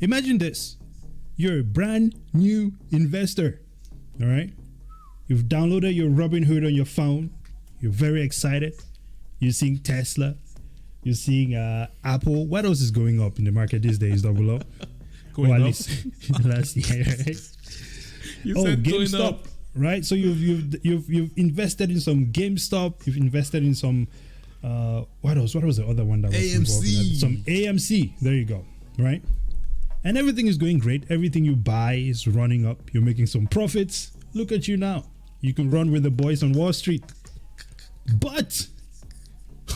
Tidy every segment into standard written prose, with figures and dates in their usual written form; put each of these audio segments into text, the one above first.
Imagine this. You're a brand new investor. All right. You've downloaded your Robinhood on your phone. You're very excited. You're seeing Tesla. You're seeing Apple. What else is going up in the market these days, Double O? Going at up? least last year, right? You said going up. Right? So you've invested in some GameStop. You've invested in some what else? What was the other one that was involved in that? Some AMC. There you go. Right? And everything is going great. Everything you buy is running up. You're making some profits. Look at you now. You can run with the boys on Wall Street. But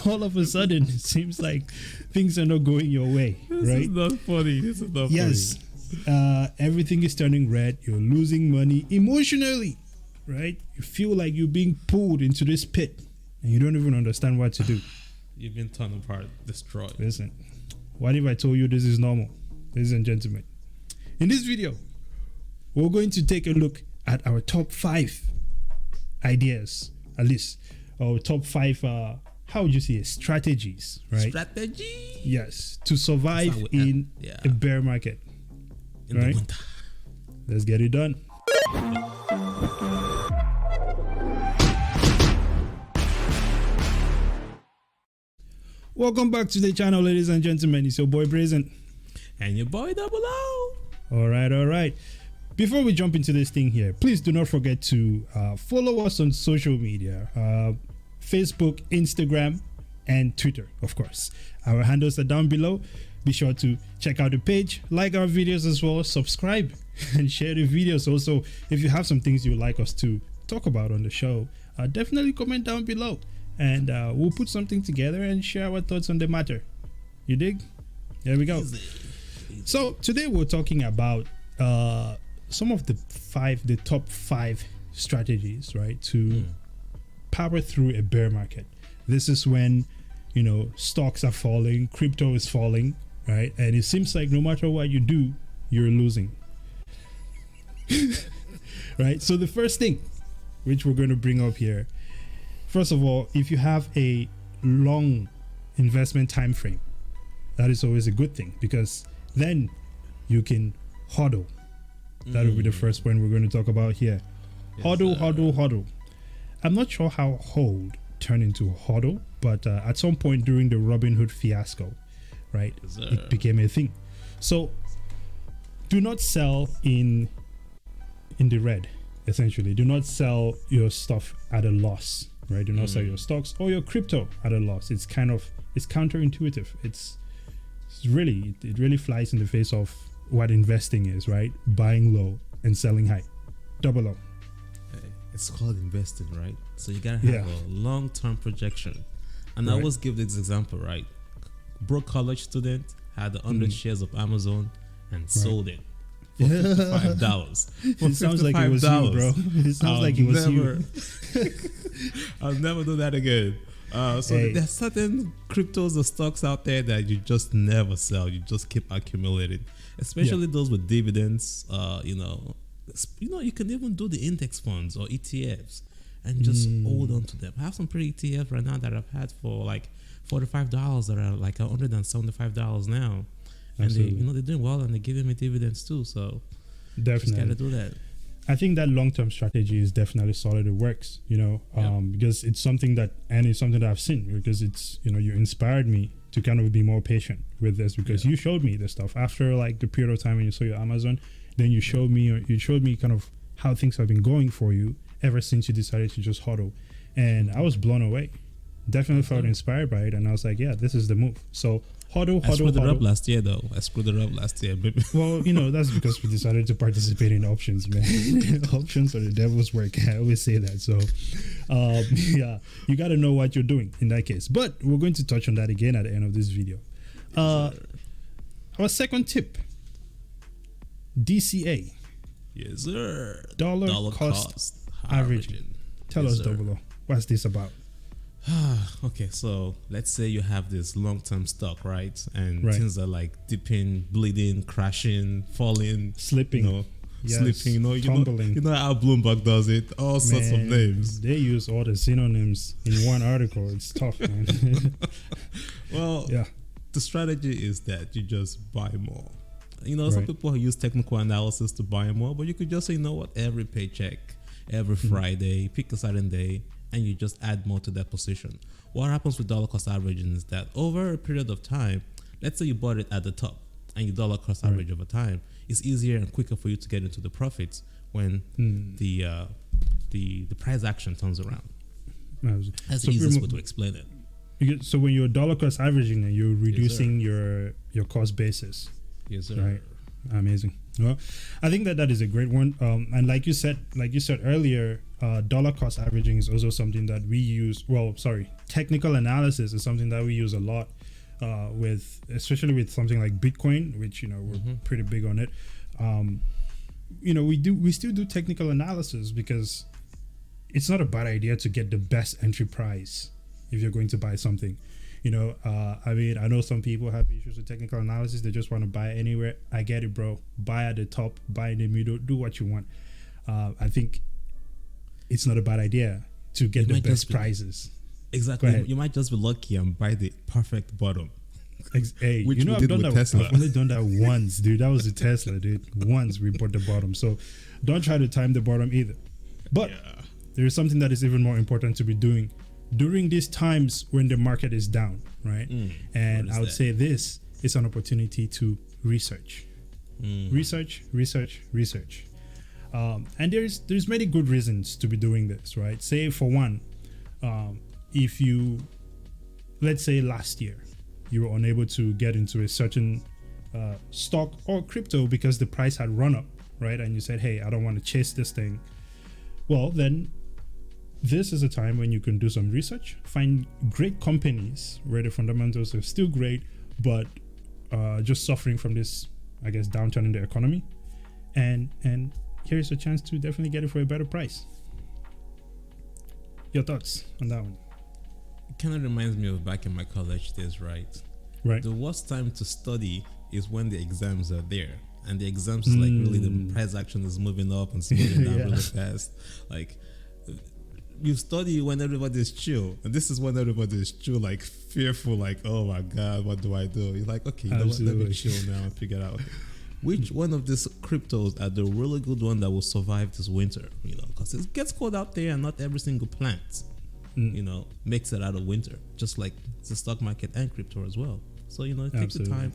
all of a sudden, it seems like things are not going your way. This right? is not funny. This is not Yes. funny. Everything is turning red. You're losing money emotionally. Right? You feel like you're being pulled into this pit and you don't even understand what to do. You've been torn apart, destroyed. Listen, what if I told you this is normal? Ladies and gentlemen, in this video, we're going to take a look at our top 5 ideas, at least, or top 5, how would you say it, strategies, right? Strategy. Yes, to survive in a bear market. In right? the winter. Let's get it done. Welcome back to the channel, ladies and gentlemen. It's your boy Brazen. And your boy Double O. All right. Before we jump into this thing here, please do not forget to follow us on social media, Facebook, Instagram, and Twitter, of course. Our handles are down below. Be sure to check out the page, like our videos as well, subscribe, and share the videos. Also, if you have some things you'd like us to talk about on the show, definitely comment down below, and we'll put something together and share our thoughts on the matter. You dig? There we go. Easy. So today we're talking about some of the top 5 strategies, right, to power through a bear market. This is when, stocks are falling, crypto is falling, right, and it seems like no matter what you do, you're losing. Right. So the first thing, which we're going to bring up here, first of all, if you have a long investment time frame, that is always a good thing, because then you can hodl. That will be the first point we're going to talk about here. Yes, hodl. I'm not sure how hold turned into hodl, but at some point during the Robinhood fiasco, right, it became a thing. So do not sell in the red, essentially. Do not sell your stuff at a loss, right? Do not sell your stocks or your crypto at a loss. It's counterintuitive. It really flies in the face of what investing is, right? Buying low and selling high. Double O. It's called investing, right? So you gotta have a long-term projection. And I always give this example, right? Broke college student had 100 shares of Amazon and sold it for $55. It sounds like it was you, bro. It sounds like it was you. I'll never do that again. There's certain cryptos or stocks out there that you just never sell. You just keep accumulating, especially those with dividends. You can even do the index funds or ETFs and just hold on to them. I have some pretty ETFs right now that I've had for like $45 that are like $175 now. Absolutely. And they're doing well and they're giving me dividends too. So definitely just gotta do that. I think that long-term strategy is definitely solid. It works, because it's something that I've seen, because it's, you inspired me to kind of be more patient with this, because you showed me this stuff after like the period of time when you saw your Amazon. Then you showed me kind of how things have been going for you ever since you decided to just hodl. And I was blown away. Definitely felt inspired by it. And I was like, yeah, this is the move. So hodl. I screwed it up last year, though. Well, that's because we decided to participate in options, man. Options are the devil's work. I always say that. So, you got to know what you're doing in that case. But we're going to touch on that again at the end of this video. Our second tip. DCA. Yes, sir. Dollar cost averaging. Tell us, Double O, what's this about? Okay, so let's say you have this long-term stock, right? And things are like dipping, bleeding, crashing, falling, slipping. Slipping, tumbling. You know how Bloomberg does it, all sorts of names. They use all the synonyms in one article. It's tough, man. Well, the strategy is that you just buy more. Some people use technical analysis to buy more, but you could just say, you know what, every paycheck, every Friday, pick a certain day, and you just add more to that position. What happens with dollar cost averaging is that over a period of time, let's say you bought it at the top and you dollar cost average over time, it's easier and quicker for you to get into the profits when the price action turns around. That's the easiest way to explain it. So when you're dollar cost averaging, you're reducing your cost basis. Yes, sir. Right. Amazing. Well, I think that is a great one. And like you said earlier, dollar cost averaging is also something that we use. Well, sorry, technical analysis is something that we use a lot especially with something like Bitcoin, which we're pretty big on it. We still do technical analysis because it's not a bad idea to get the best entry price if you're going to buy something. I know some people have issues with technical analysis. They just want to buy anywhere. I get it, bro. Buy at the top, buy in the middle, do what you want. I think it's not a bad idea to get the best prices. Exactly. You might just be lucky and buy the perfect bottom. Hey, which I've done that. Tesla. I've only done that once, dude. That was a Tesla, dude. Once we bought the bottom. So don't try to time the bottom either. But there is something that is even more important to be doing during these times when the market is down, right? And I would say this is an opportunity to research. Research. And there's many good reasons to be doing this, right? Say for one, if you, let's say last year, you were unable to get into a certain stock or crypto because the price had run up, right? And you said, hey, I don't want to chase this thing. Well, then this is a time when you can do some research, find great companies where the fundamentals are still great, but just suffering from this, I guess, downturn in the economy. And here's a chance to definitely get it for a better price. Your thoughts on that one? It kind of reminds me of back in my college days, right? Right. The worst time to study is when the exams are there. And the exams is like really the price action is moving up and moving down really fast. Like, you study when everybody's chill, and this is when everybody's chill, like fearful, like, oh my god, what do I do? You're like, okay, you know what, let me chill now and figure out which one of these cryptos are the really good one that will survive this winter, because it gets cold out there and not every single plant makes it out of winter, just like the stock market and crypto as well. So take the time,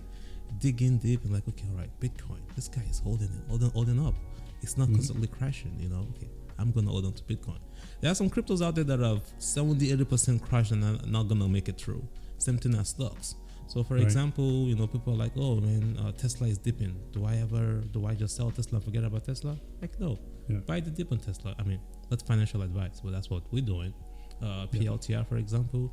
dig in deep, and like, okay, all right, Bitcoin, this guy is holding up. It's not constantly crashing. Okay, I'm gonna hold on to Bitcoin. There are some cryptos out there that have 70-80% crash and are not gonna make it through. Same thing as stocks. So for example, people are like, oh man, Tesla is dipping. Do I just sell Tesla and forget about Tesla? Like, no. Buy the dip on Tesla. I mean, that's financial advice, but that's what we're doing. PLTR, for example,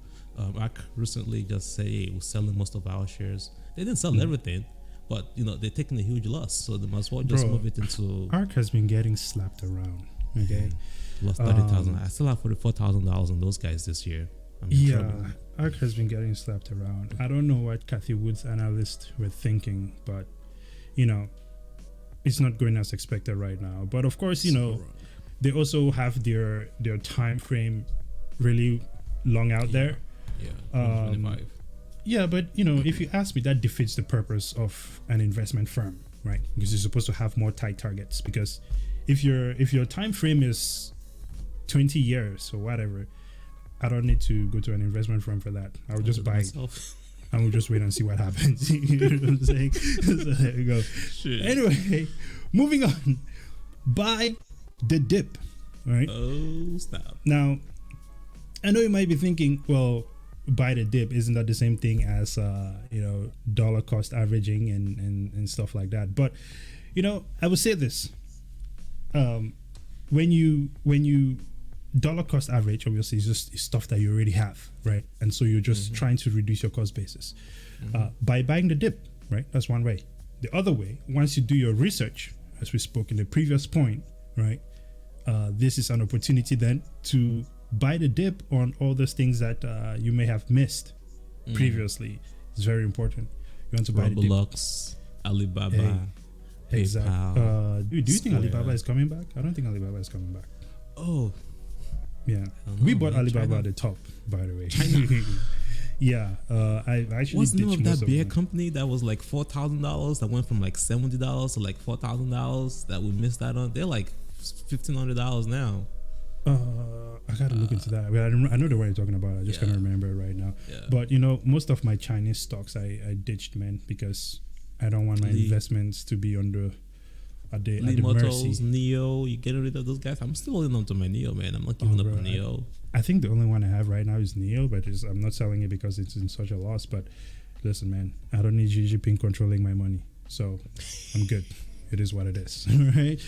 ARK recently just say, hey, we're selling most of our shares. They didn't sell everything, but they're taking a huge loss, so they must well just move it into. ARK has been getting slapped around. Okay, lost 30,000. I still have $44,000 on those guys this year. ARK has been getting slapped around. I don't know what Cathy Wood's analysts were thinking, but it's not going as expected right now. But of course, they also have their time frame really long out there. Yeah, 25. Yeah, but if you ask me, that defeats the purpose of an investment firm, right? Because you're supposed to have more tight targets. Because if your time frame is 20 years or whatever, I don't need to go to an investment firm for that. I would just buy it. And we'll just wait and see what happens. You know what I'm saying? So there you go. Shit. Anyway, moving on. Buy the dip. All right. Oh, stop. Now, I know you might be thinking, well, buy the dip, isn't that the same thing as dollar cost averaging and stuff like that? But I would say this. When you dollar cost average, obviously is just stuff that you already have, right? And so you're just trying to reduce your cost basis by buying the dip, right? That's one way. The other way, once you do your research, as we spoke in the previous point, right? This is an opportunity then to buy the dip on all those things that you may have missed previously. It's very important. You want to buy the dip. Roblox, Alibaba, PayPal. Do you think Alibaba is coming back? I don't think Alibaba is coming back. Oh, yeah. We bought Alibaba at the top, by the way. Yeah, I actually What's the name ditched of most that of beer them. company that was like $4,000 that went from like $70 to like $4,000 that we missed out on? They're like $1,500 now. I gotta look into that. I know the one you're talking about. I just can't remember it right now. Yeah. But you know, most of my Chinese stocks I ditched, man, because I don't want my investments to be under at the Motors, mercy. Neo, you getting rid of those guys? I'm still holding on to my Neo, man. I'm not giving up bro, on Neo. I think the only one I have right now is Neo, but I'm not selling it because it's in such a loss. But listen, man, I don't need Xi Jinping controlling my money, so I'm good. It is what it is, right?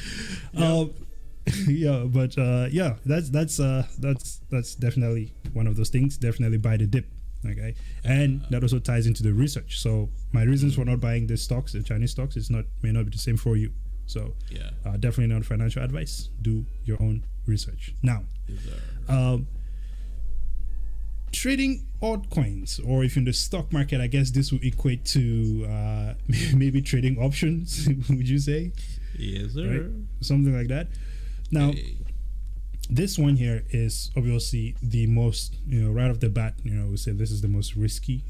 Yeah, but that's definitely one of those things. Definitely buy the dip, okay? And that also ties into the research. So my reasons for not buying the stocks, the Chinese stocks, may not be the same for you. So definitely not financial advice. Do your own research. Now, trading altcoins, or if you're in the stock market, I guess this will equate to maybe trading options. Would you say? Yes, sir. Right? Something like that. Now, this one here is obviously the most, right off the bat, we say this is the most risky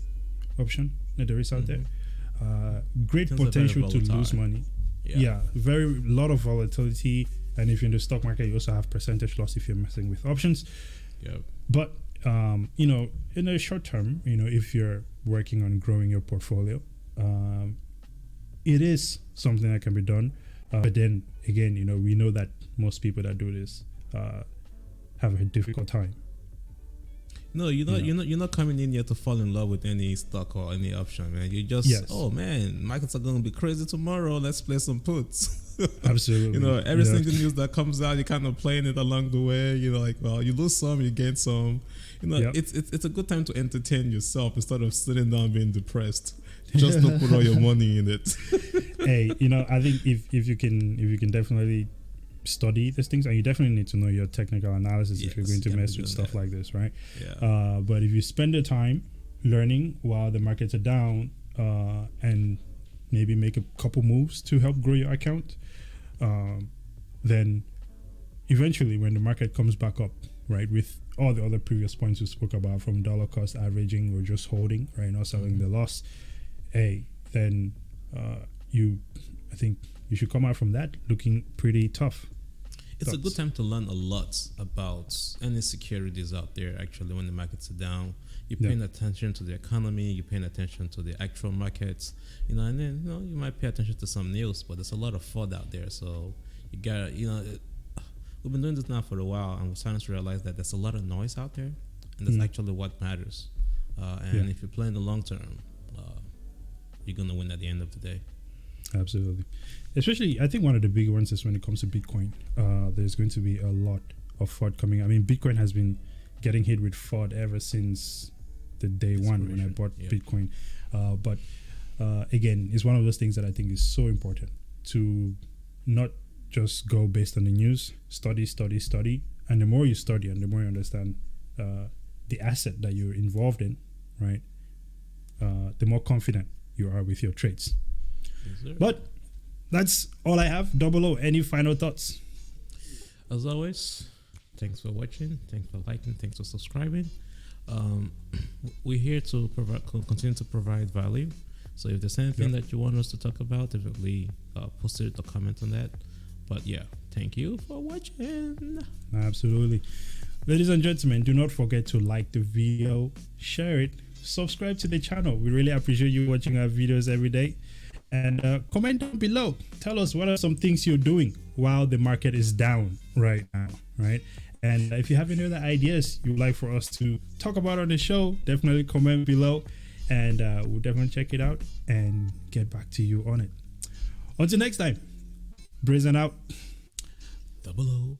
option that there is out there. Great potential to lose money. Yeah, very lot of volatility. And if you're in the stock market, you also have percentage loss if you're messing with options. Yep. But, in the short term, if you're working on growing your portfolio, it is something that can be done. But then again, we know that most people that do this have a difficult time. No, you're not coming in here to fall in love with any stock or any option, man. You just oh man, markets are gonna be crazy tomorrow. Let's play some puts. Absolutely. Every single news that comes out, you're kind of playing it along the way. Like, well, you lose some, you gain some. It's a good time to entertain yourself instead of sitting down being depressed. Just don't put all your money in it. Hey, I think if you can definitely study these things, and you definitely need to know your technical analysis if you're going to mess with stuff like this, right? Yeah. But if you spend the time learning while the markets are down, and maybe make a couple moves to help grow your account, then eventually when the market comes back up, right, with all the other previous points we spoke about, from dollar cost averaging or just holding, right, not selling the loss, then I think you should come out from that looking pretty tough. It's a good time to learn a lot about any securities out there. Actually, when the markets are down, you're paying attention to the economy, you're paying attention to the actual markets, and then you might pay attention to some news, but there's a lot of fraud out there. So you gotta, we've been doing this now for a while, and we're starting to realize that there's a lot of noise out there, and that's actually what matters. And if you play in the long term, you're gonna win at the end of the day. Absolutely. Especially, I think one of the big ones is when it comes to Bitcoin. There's going to be a lot of fraud coming. I mean, Bitcoin has been getting hit with fraud ever since the day one when I bought Bitcoin. But again, it's one of those things that I think is so important to not just go based on the news. Study. And the more you study and the more you understand the asset that you're involved in, right, the more confident you are with your trades. Yes, but that's all I have. 00, any final thoughts? As always, thanks for watching, thanks for liking, thanks for subscribing. We're here to continue to provide value. So if there's anything that you want us to talk about, definitely post it or comment on that. But thank you for watching. Absolutely. Ladies and gentlemen, do not forget to like the video, share it, subscribe to the channel. We really appreciate you watching our videos every day. And comment down below. Tell us what are some things you're doing while the market is down right now, right? And if you have any other ideas you'd like for us to talk about on the show, definitely comment below, and we'll definitely check it out and get back to you on it. Until next time, Brazen out. 00.